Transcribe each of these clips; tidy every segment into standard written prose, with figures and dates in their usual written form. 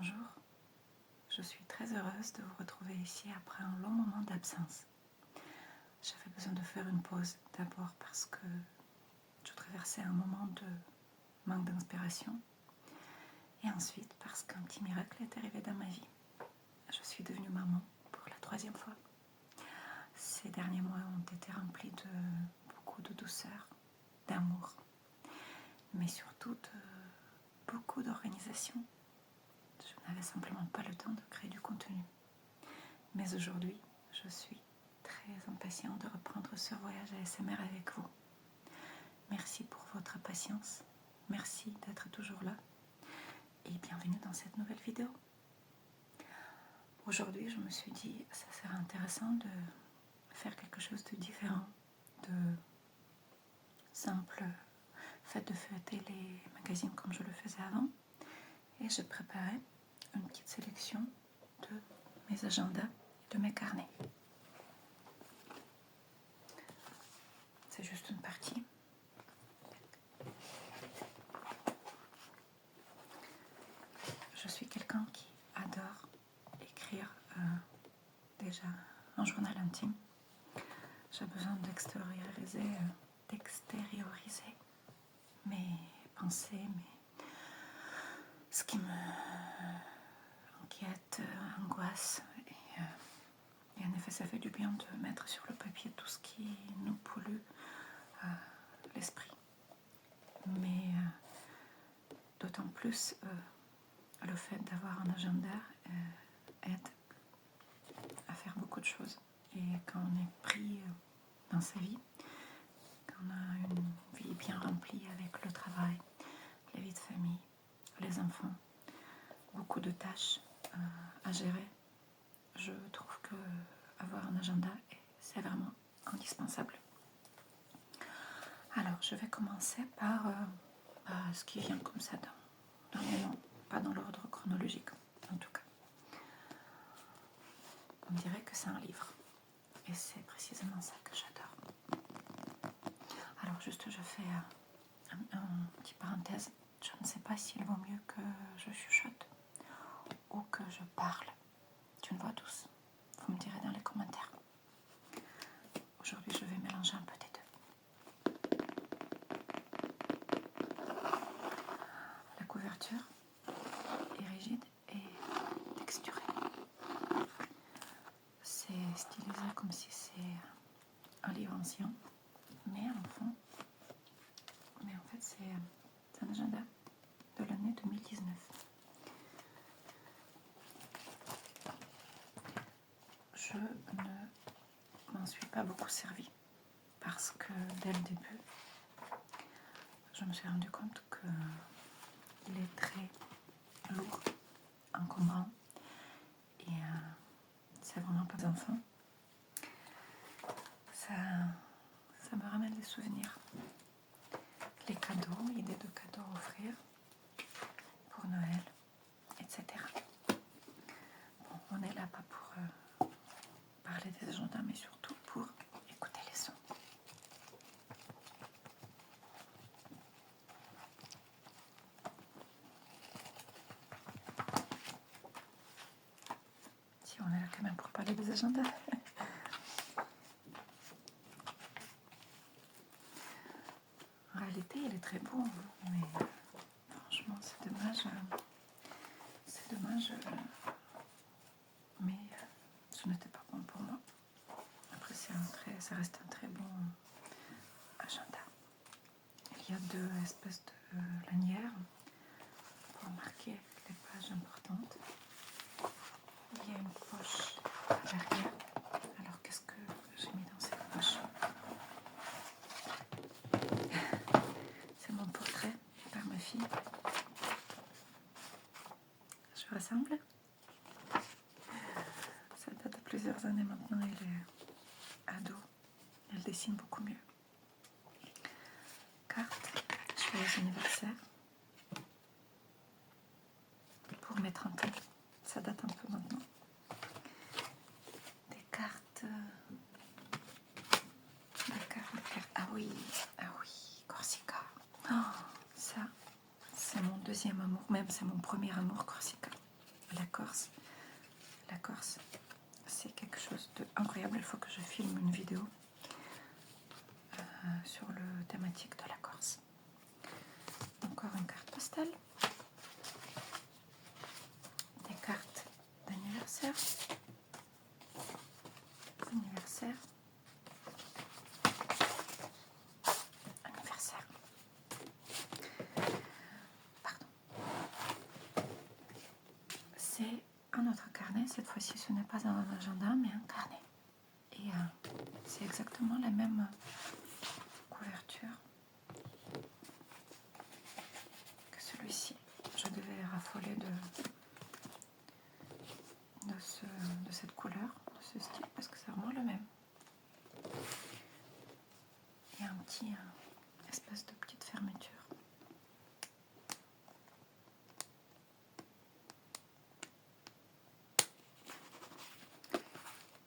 Bonjour, je suis très heureuse de vous retrouver ici après un long moment d'absence. J'avais besoin de faire une pause, d'abord parce que je traversais un moment de manque d'inspiration et ensuite parce qu'un petit miracle est arrivé dans ma vie. Je suis devenue maman pour la 3e fois. Ces derniers mois ont été remplis de beaucoup de douceur, d'amour, mais surtout de beaucoup d'organisation. Je n'avais simplement pas le temps de créer du contenu. Mais aujourd'hui, je suis très impatiente de reprendre ce voyage ASMR avec vous. Merci pour votre patience, merci d'être toujours là et bienvenue dans cette nouvelle vidéo. Aujourd'hui, je me suis dit que ça serait intéressant de faire quelque chose de différent, de simple fait de feuilleter les magazines comme je le faisais avant, et j'ai préparé une petite sélection de mes agendas et de mes carnets. C'est juste une partie. Je suis quelqu'un qui adore écrire déjà un journal intime. J'ai besoin d'extérioriser mes pensées, ce qui me inquiète, angoisse. Et en effet, ça fait du bien de mettre sur le papier tout ce qui nous pollue l'esprit. Mais d'autant plus, le fait d'avoir un agenda aide à faire beaucoup de choses. Et quand on est pris dans sa vie, quand on a une vie bien remplie avec le travail, la vie de famille, les enfants, beaucoup de tâches à gérer, je trouve que avoir un agenda, c'est vraiment indispensable. Alors, je vais commencer par ce qui vient comme ça dans les noms, pas dans l'ordre chronologique en tout cas. On dirait que c'est un livre, et c'est précisément ça que j'adore. Alors juste, je fais un petit parenthèse. Je ne sais pas s'il vaut mieux que je chuchote ou que je parle d'une voix douce. Vous me direz dans les commentaires. Aujourd'hui, je vais mélanger un peu des deux. La couverture est rigide et texturée. C'est stylisé comme si c'est un livre ancien, mais en fait, c'est un agenda de l'année 2019. Je ne m'en suis pas beaucoup servi parce que dès le début, je me suis rendu compte qu'il est très lourd, encombrant, et c'est vraiment pas d'enfant. Ça me ramène des souvenirs. Les cadeaux, l'idée de cadeaux à offrir pour Noël, etc. Bon, on n'est là pas pour parler des agendas, mais surtout pour écouter les sons. Si on est là quand même pour parler des agendas. En réalité, il est très beau, mais franchement, c'est dommage. Mais ce n'était pas bon pour moi. Après, ça reste un très bon agenda. Il y a 2 espèces de lanières pour marquer les pages importantes. Il y a une poche à l'arrière. Alors, qu'est-ce que j'ai mis dans cette poche? C'est mon portrait par ma fille. Je ressemble? Ça date de plusieurs années maintenant. Elle est ado. Elle dessine beaucoup mieux. Carte, joyeux anniversaire. Pour mes 30 ans. Ça date un peu maintenant. Des cartes. Ah oui, Corsica. Oh, ça, c'est mon 2e amour. Même c'est mon premier amour, Corsica. la Corse. La Corse, c'est quelque chose d'incroyable. Il faut que je filme une vidéo sur le thématique de la Corse. Encore une carte postale. Des cartes d'anniversaire. Anniversaire. Anniversaire. Pardon. C'est un autre carnet. Cette fois-ci, ce n'est pas un agenda, mais un carnet. Et c'est exactement la même couverture que celui-ci. Je devais raffoler de cette couleur, de ce style, parce que c'est vraiment le même. Il y a un petit espèce de petite fermeture.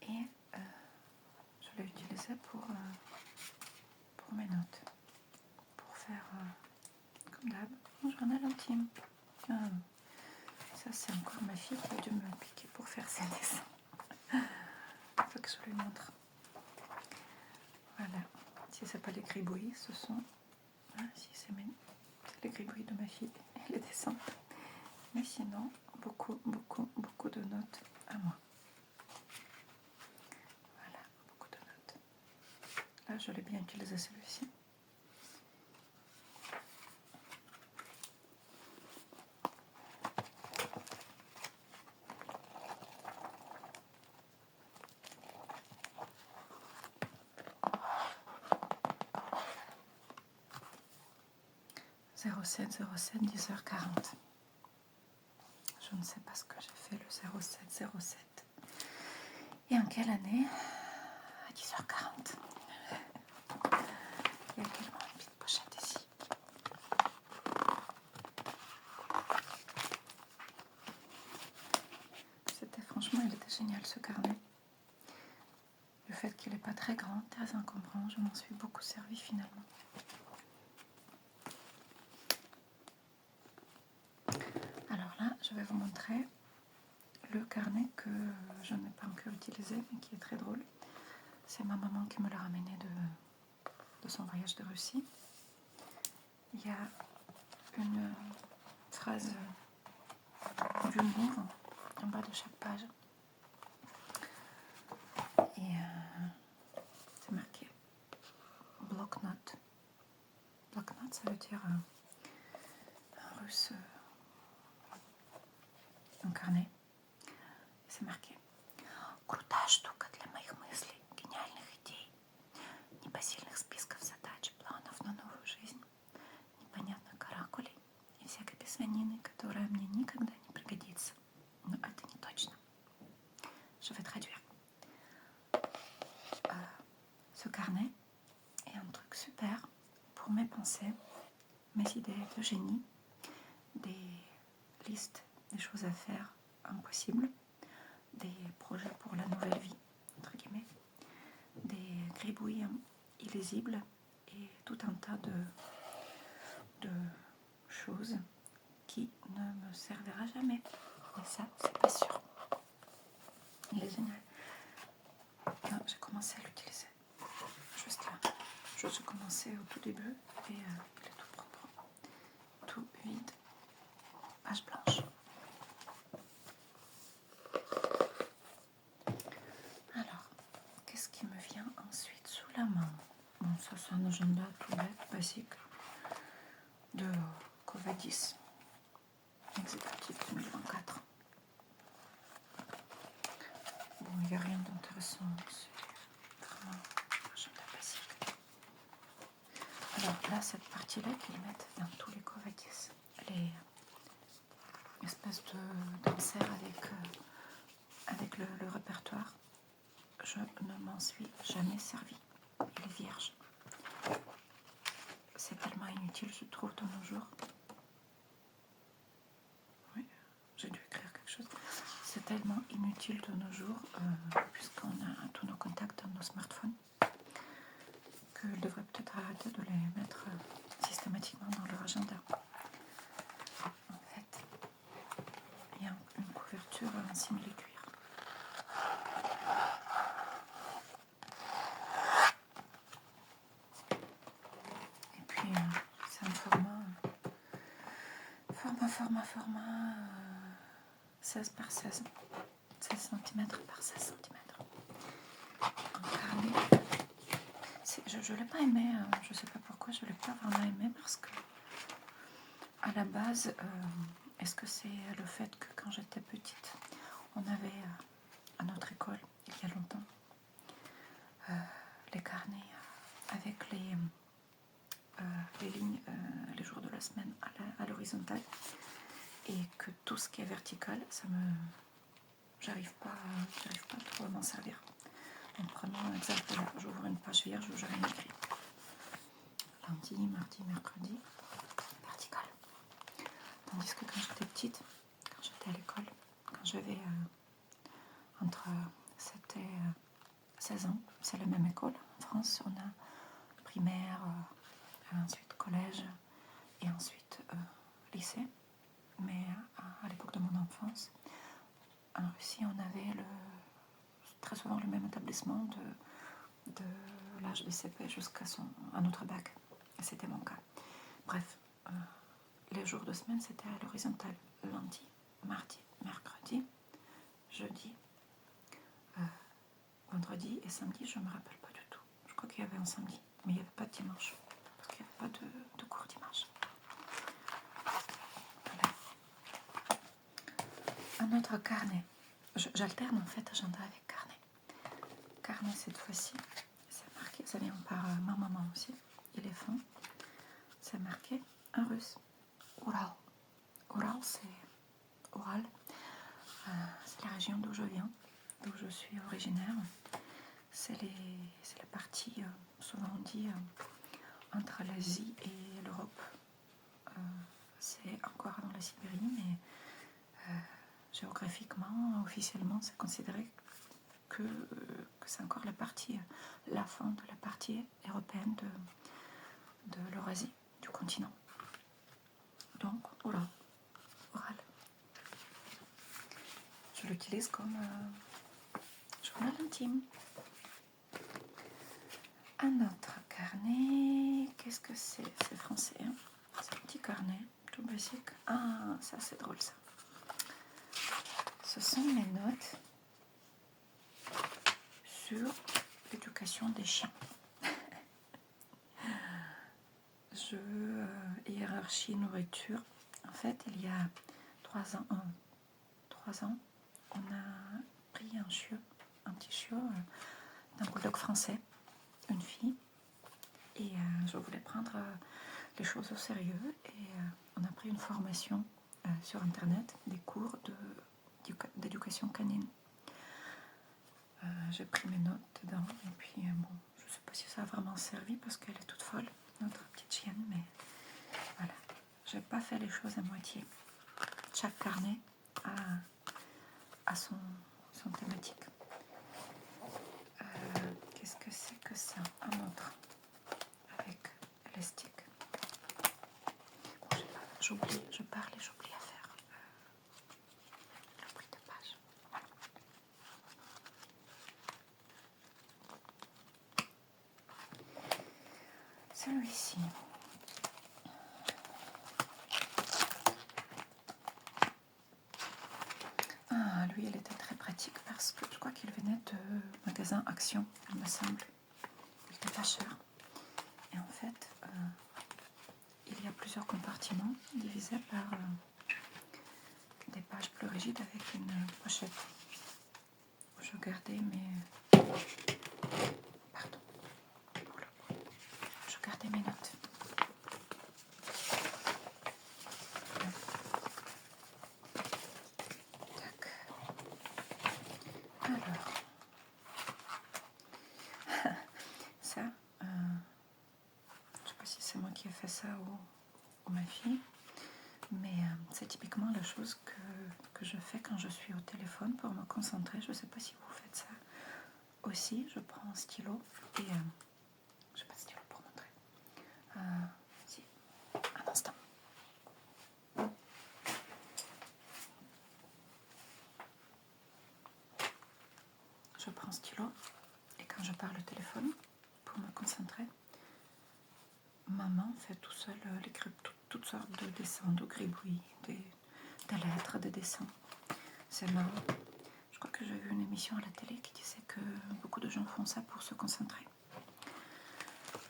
Et je l'ai utilisé pour mes notes, pour faire, comme d'hab, un journal intime. Ça, c'est encore ma fille qui a dû me piquer pour faire ses dessins. Il faut que je lui montre. Voilà. Si c'est pas les gribouillis, ce sont... si c'est les gribouillis de ma fille et les dessins. Mais sinon, beaucoup de notes à moi. Voilà, beaucoup de notes. Là, je l'ai bien utilisé celui-ci. « 07 10h40. Je ne sais pas ce que j'ai fait le 07. Et en quelle année? À 10h40. Il y a également une petite pochette ici. Franchement, il était génial ce carnet. Le fait qu'il n'est pas très grand, très encombrant, je m'en suis beaucoup servi finalement. Alors là, je vais vous montrer le carnet que je n'ai pas encore utilisé, mais qui est très drôle. C'est ma maman qui me l'a ramené de son voyage de Russie. Il y a une phrase d'humour en bas de chaque page. Et c'est marqué bloc-notes. Bloc-notes, ça veut dire en russe un carnet. C'est marqué «Крутая штука для моих мыслей, гениальных идей, непосильных списков задач, планов на новую жизнь, непонятных каракулей и всякой писанины, которая мне никогда не пригодится. Но это не точно». Je vais traduire. Ce carnet est un truc super pour mes pensées, mes idées de génie, des listes, des choses à faire impossibles, des projets pour la nouvelle vie, entre guillemets, des gribouillis illisibles et tout un tas de choses qui ne me servira jamais. Mais ça, c'est pas sûr. Il est génial. J'ai commencé à l'utiliser. Juste là. J'ai commencé au tout début et il est tout propre. Tout vide. Page blanche. Alors, qu'est-ce qui me vient ensuite sous la main? Bon, ça c'est un agenda tout bête, basique, de Covadis, exécutif 2024. Bon, il n'y a rien d'intéressant, c'est vraiment un agenda basique. Alors là, cette partie-là qu'ils mettent dans tous les Covadis, les espèces d'inserts avec le répertoire, je ne m'en suis jamais servi. Il est vierge. C'est tellement inutile, je trouve, de nos jours. Oui, j'ai dû écrire quelque chose. C'est tellement inutile de nos jours, puisqu'on a tous nos contacts dans nos smartphones, qu'ils devraient peut-être arrêter de les mettre systématiquement dans leur agenda. En fait, il y a une couverture sur un simili-cuir. Et puis c'est un format 16 par 16 cm par 16 cm. Un carnet. Je ne l'ai pas aimé, je ne sais pas pourquoi, je ne l'ai pas vraiment aimé parce que à la base, est-ce que c'est le fait que quand j'étais petite, on avait à notre école, il y a longtemps, les carnets avec les lignes, les jours de la semaine à l'horizontale, et que tout ce qui est vertical, j'arrive pas trop à m'en servir. Donc prenons un exemple là, j'ouvre une page vierge où j'ai rien écrit. Lundi, mardi, mercredi, vertical. Tandis que quand j'étais petite, quand j'étais à l'école, quand j'avais c'était 16 ans, c'est la même école. En France, on a primaire, ensuite collège et ensuite lycée. Mais à l'époque de mon enfance, en Russie, on avait très souvent le même établissement de l'âge du CP jusqu'à notre bac. C'était mon cas. Bref, les jours de semaine, c'était à l'horizontale. Lundi, mardi, mercredi, jeudi, vendredi et samedi, je ne me rappelle pas du tout. Je crois qu'il y avait un samedi, mais il n'y avait pas de dimanche, parce qu'il n'y avait pas de cours dimanche. Voilà. Un autre carnet. J'alterne en fait agenda avec carnet. Carnet cette fois-ci, c'est marqué, ça vient par ma maman aussi, éléphant. C'est marqué en russe. Ural. Ural, c'est Oral. C'est la région d'où je viens, d'où je suis originaire. C'est la partie, souvent on dit, entre l'Asie et l'Europe. C'est encore dans la Sibérie, mais géographiquement, officiellement, c'est considéré que c'est encore la fin de la partie européenne de l'Eurasie, du continent. Donc, voilà, Oral. Je l'utilise comme journal intime. Un autre carnet, qu'est-ce que c'est? C'est français, hein, c'est un petit carnet, tout basique. Ah, ça c'est drôle ça. Ce sont mes notes sur l'éducation des chiens. Hiérarchie nourriture. En fait, il y a 3 ans, on a pris un petit chiot d'un bulldog français, une fille, et je voulais prendre les choses au sérieux, et on a pris une formation sur internet, des cours d'éducation canine. J'ai pris mes notes dedans, et puis bon, je ne sais pas si ça a vraiment servi parce qu'elle est toute folle, notre petite chienne, mais voilà, j'ai pas fait les choses à moitié. Chaque carnet a son thématique. Qu'est-ce que c'est que ça? Un autre avec élastique. Bon, je parle et j'oublie à faire le prix de page. Celui-ci. Lui, il était très pratique parce que je crois qu'il venait de magasin Action, il me semble. Il était pas cher. Et en fait, il y a plusieurs compartiments divisés par des pages plus rigides avec une pochette où je gardais mes notes. Alors, ça, je ne sais pas si c'est moi qui ai fait ça ou ma fille, mais c'est typiquement la chose que je fais quand je suis au téléphone pour me concentrer. Je ne sais pas si vous faites ça aussi. Je prends un stylo et je n'ai pas de stylo pour montrer. Si, un instant. je prends stylo et quand je parle au téléphone, pour me concentrer, ma main fait tout seul toutes sortes de dessins, de gribouillis, des lettres, des dessins. C'est marrant. Je crois que j'ai vu une émission à la télé qui disait que beaucoup de gens font ça pour se concentrer.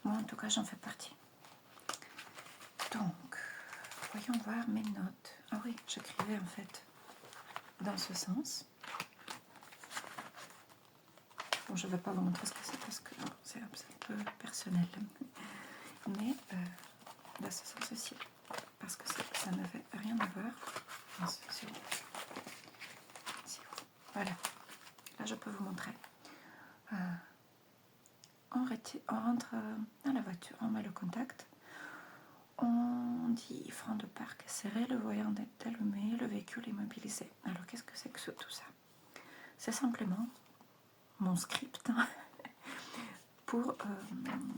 Moi, en tout cas, j'en fais partie. Donc, voyons voir mes notes. Ah oui, j'écrivais en fait dans ce sens. Bon, je ne vais pas vous montrer ce que c'est parce que c'est un peu personnel. Mais dans ce sens aussi, parce que ça n'avait rien à voir. Voilà, là je peux vous montrer. On rentre dans la voiture, on met le contact. On dit frein de parc serré, le voyant est allumé, le véhicule immobilisé. Alors qu'est-ce que c'est que tout ça? C'est simplement mon script pour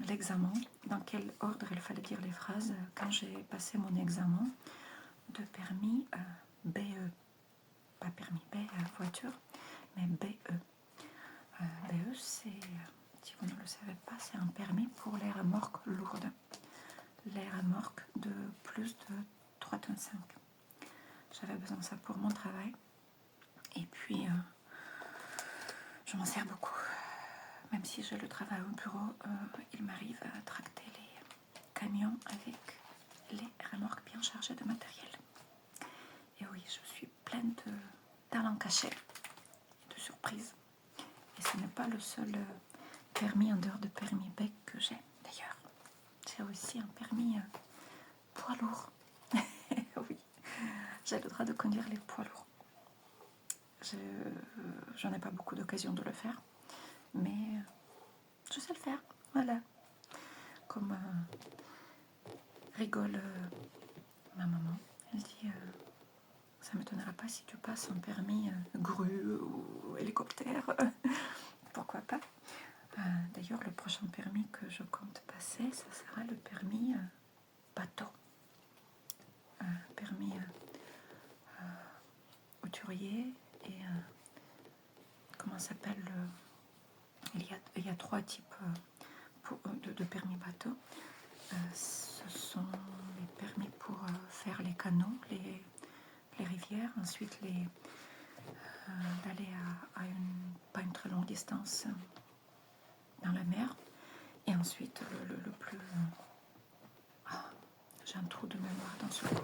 l'examen, dans quel ordre il fallait dire les phrases quand j'ai passé mon examen de permis BE. Pas permis B voiture, mais BE. BE, c'est, si vous ne le savez pas, c'est un permis pour les remorques lourdes. Les remorques de plus de 3,5 tonnes. J'avais besoin de ça pour mon travail. Et puis, je m'en sers beaucoup. Même si j'ai le travail au bureau, il m'arrive à tracter les camions avec les remorques bien chargées de matériel. Et oui, je suis pleine de talents cachés et de surprises. Et ce n'est pas le seul permis en dehors de permis B que j'ai, d'ailleurs. J'ai aussi un permis poids lourd. Oui, j'ai le droit de conduire les poids lourds. J'en ai pas beaucoup d'occasion de le faire, mais je sais le faire, voilà. Comme rigole ma maman, elle dit ça ne m'étonnera pas si tu passes un permis grue ou hélicoptère, pourquoi pas. D'ailleurs, le prochain permis que je compte passer, ça sera le permis bateau, permis hauturier et comment ça s'appelle il y a 3 types de permis bateau. Ce sont les permis pour faire les canaux, les rivières, ensuite d'aller à pas une très longue distance dans la mer, et ensuite le plus... j'ai un trou de mémoire dans ce coup.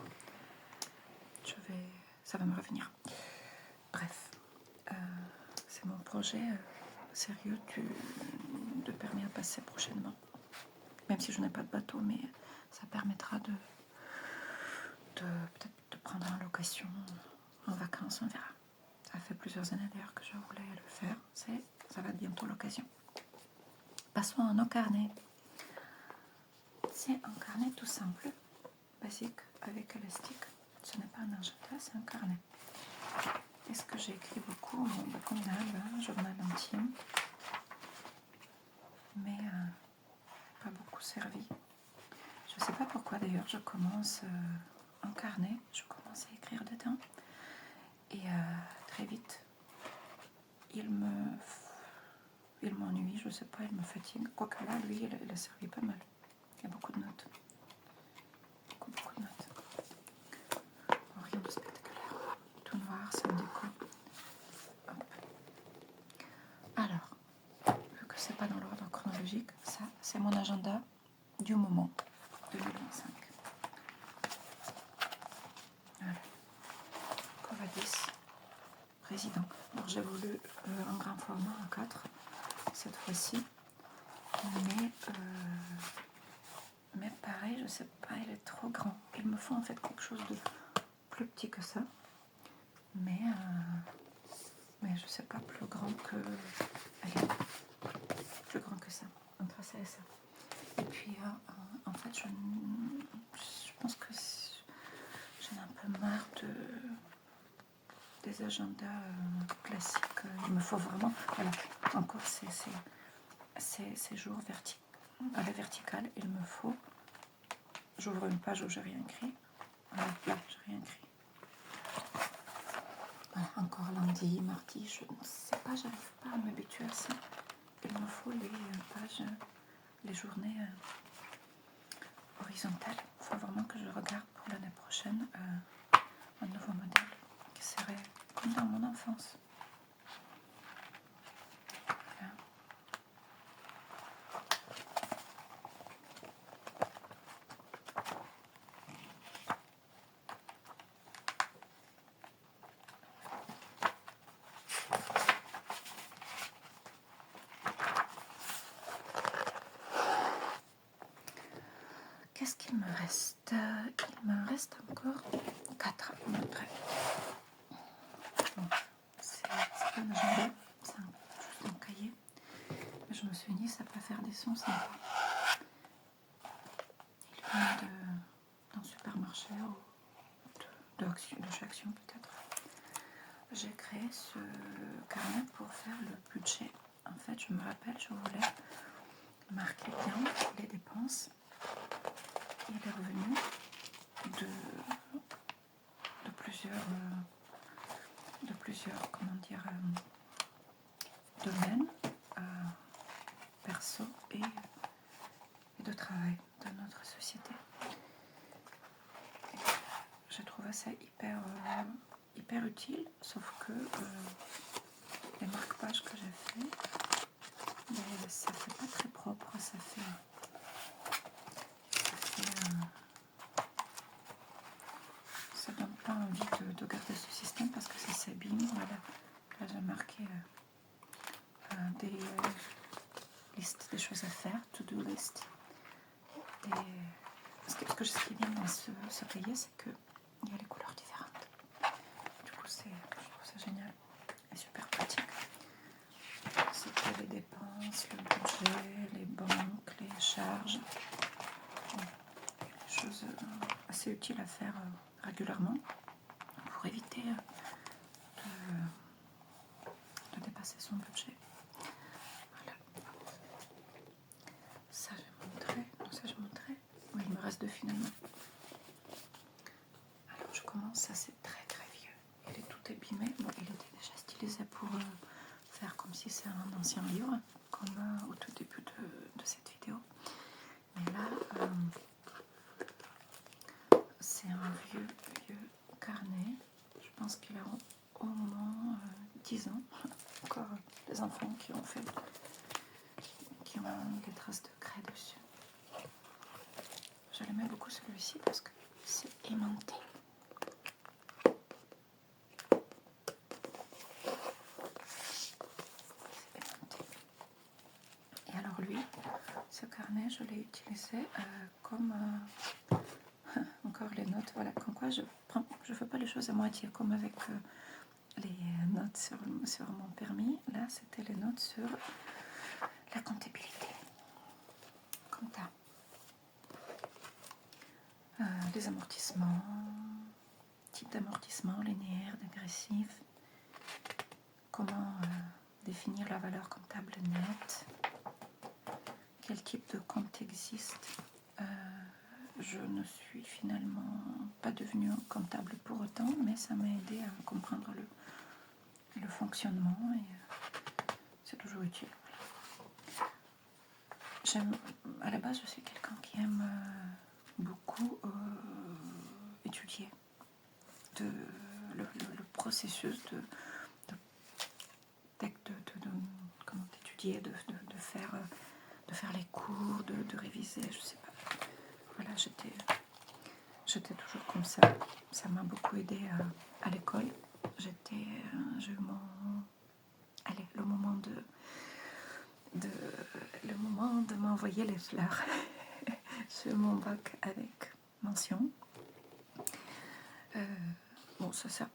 Ça va me revenir. Bref, c'est mon projet sérieux de permis à passer prochainement. Même si je n'ai pas de bateau, mais ça permettra de peut-être de prendre en location en vacances, on verra. Ça fait plusieurs années d'ailleurs que je voulais le faire. Ça va être bientôt l'occasion. Passons à nos carnets. C'est un carnet tout simple, basique, avec élastique. Ce n'est pas un agenda, c'est un carnet. Est-ce que j'ai écrit beaucoup? Comme d'hab, journal intime. Mais pas beaucoup servi. Je ne sais pas pourquoi d'ailleurs je commence un carnet, je commence à écrire dedans. Et très vite, il m'ennuie, je ne sais pas, il me fatigue. Quoique là, lui, il a servi pas mal. Il y a beaucoup de notes. Beaucoup de notes. Bon, rien de spectaculaire. Tout noir, sans déco. Hop. Alors, vu que c'est pas dans l'ordre chronologique, ça, c'est mon agenda du moment, 2025. Voilà. Covadis, président. Alors, j'ai voulu un grand format en 4 cette fois-ci. Mais pareil, je sais pas, il est trop grand. Il me faut en fait quelque chose de plus petit que ça. Mais je sais pas, plus grand que... Allez, plus grand que ça. Entre ça et ça. Et puis, en fait, je pense que j'en ai un peu marre des agendas classiques. Il me faut vraiment... Voilà, encore ces jours à la verticale, il me faut... J'ouvre une page où j'ai rien écrit. Voilà, là, j'ai rien écrit. encore lundi, mardi, je ne sais pas, j'arrive pas à m'habituer à ça. Il me faut les pages, les journées horizontales. Il faut vraiment que je regarde pour l'année prochaine un nouveau modèle qui serait comme dans mon enfance. Voilà. Qu'est-ce qu'il me reste? Il me reste encore 4 à vous montrer. Bon, c'est pas un agenda, c'est juste un cahier. Mais je me suis dit, ça peut faire des sons sympas. Il vient d'un supermarché ou de chez Action peut-être. J'ai créé ce carnet pour faire le budget. En fait, je me rappelle, je voulais marquer bien les dépenses et les revenus de plusieurs comment dire, domaines perso et de travail de notre société. Et j'ai trouvé ça hyper utile, sauf que les marque-pages que j'ai fait, ça fait pas très propre, ça donne pas envie de garder ce système parce que ça s'abîme. Voilà. Là j'ai marqué des listes des choses à faire, to-do list. Ce qui est bien dans ce cahier, c'est qu'il y a les couleurs différentes. Du coup, je trouve ça génial et super pratique. C'était les dépenses, le budget, les banques, les charges. Des choses assez utiles à faire régulièrement pour éviter de dépasser son budget. Voilà. Ça j'ai montré. Non, ça j'ai montré. Oui, il me reste 2 finalement. Alors je commence, ça c'est très vieux. Il est tout abîmé. Bon, il était déjà stylisé pour faire comme si c'est un ancien livre, comme au tout début de cette vidéo. Mais là, c'est un vieux carnet. Je pense qu'il a au moins 10 ans. Encore des enfants qui ont des traces de craie dessus. Je l'aimais beaucoup celui-ci parce que c'est aimanté. Et alors lui, ce carnet, je l'ai utilisé comme encore les notes. Voilà, comme quoi je fais pas les choses à moitié, comme avec les notes sur mon permis. Là, c'était les notes sur la comptabilité. Compta. Les amortissements, type d'amortissement, linéaire, dégressif, comment définir la valeur comptable nette, quel type de compte existe. Je ne suis finalement pas devenue comptable pour autant, mais ça m'a aidé à comprendre le fonctionnement et c'est toujours utile. À la base, je suis quelqu'un qui aime beaucoup étudier le processus comment étudier, de faire les cours, de réviser, je sais pas. Voilà, j'étais toujours comme ça. Ça m'a beaucoup aidé à l'école. J'ai eu le moment de m'envoyer les fleurs sur mon bac avec mention. Bon, ça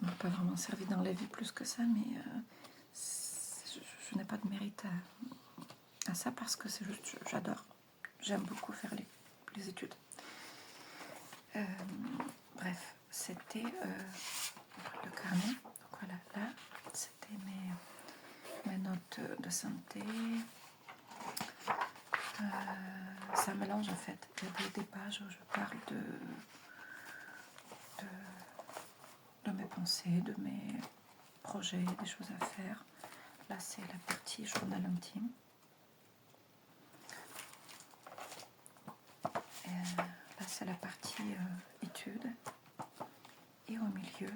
m'a pas vraiment servi dans la vie plus que ça, mais je n'ai pas de mérite à ça parce que c'est juste, j'adore. J'aime beaucoup faire les études. Bref, c'était le carnet. Donc voilà, là, c'était mes notes de santé. C'est un mélange en fait. Il y a des pages où je parle de mes pensées, de mes projets, des choses à faire. Là, c'est la partie journal intime. Et là, c'est la partie études. Et au milieu,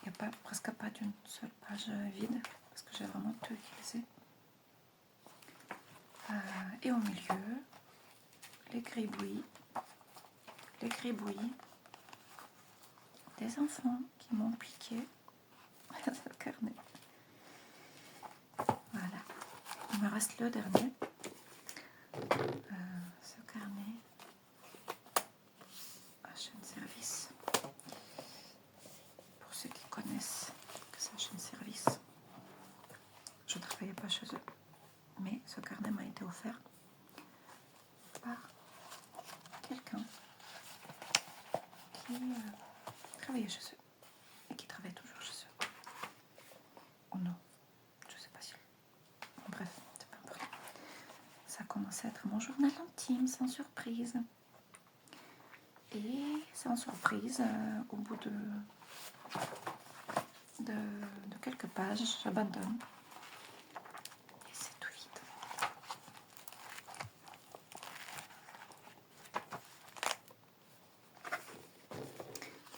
il n'y a presque pas d'une seule page vide, parce que j'ai vraiment tout utilisé. Et au milieu, les gribouillis des enfants qui m'ont piqué ce carnet. Voilà. Il me reste le dernier. Ce carnet à chaîne service. Pour ceux qui connaissent que c'est chaîne service, je ne travaillais pas chez eux. Mais ce carnet m'a été offert par quelqu'un qui travaillait chez eux et qui travaille toujours chez eux. Ou non, je ne sais pas si... Bref, c'est pas important. Ça a commencé à être mon journal intime, sans surprise. Et sans surprise, au bout de quelques pages, j'abandonne. Et c'est tout vide.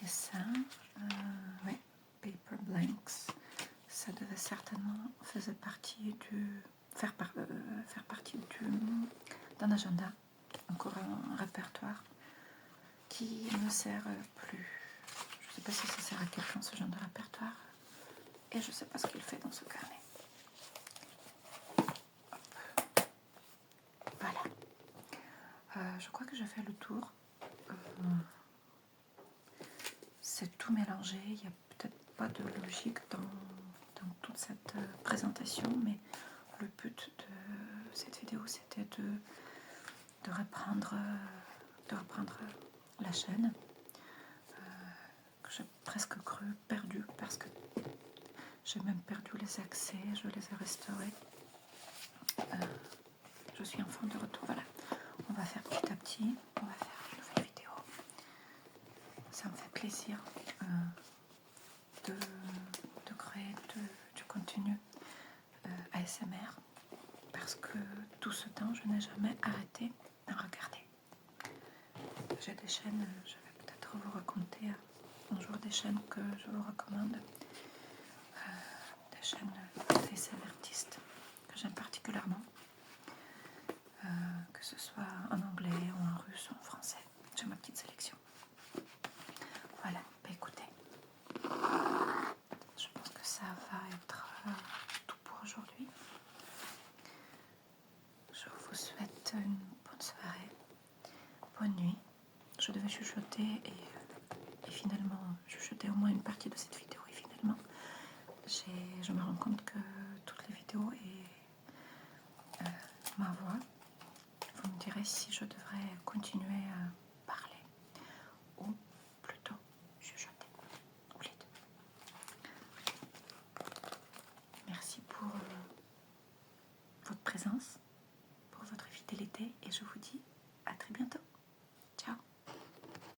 Et ça, ouais, Paper Blanks, ça devait certainement faire partie d'un agenda, encore un répertoire qui ne sert plus. Je ne sais pas si ça sert à quelqu'un ce genre de répertoire. Et je ne sais pas ce qu'il fait dans ce carnet. Hop. Voilà. Je crois que j'ai fait le tour. C'est tout mélangé. Il n'y a peut-être pas de logique dans toute cette présentation, mais le but de cette vidéo, c'était de reprendre la chaîne que j'ai presque cru perdue parce que j'ai même perdu les accès, je les ai restaurés. Je suis enfin de retour. Voilà, on va faire petit à petit, on va faire une nouvelle vidéo. Ça me fait plaisir de créer du contenu ASMR parce que tout ce temps, je n'ai jamais arrêté d'en regarder. J'ai des chaînes, je vais peut-être vous raconter un jour des chaînes que je vous recommande, des chaînes d'ASMR artistes que j'aime particulièrement, que ce soit en anglais ou en russe ou en français. J'ai ma petite sélection. Voilà, bah écoutez, je pense que ça va être tout pour aujourd'hui. Je vous souhaite une bonne soirée, bonne nuit. Je devais chuchoter et finalement chuchoter au moins une partie de cette vidéo et finalement je me rends compte que toutes les vidéos et ma voix, vous me direz si je devrais continuer à parler ou plutôt chuchoter ou les deux. Merci pour votre présence, pour votre fidélité et je vous dis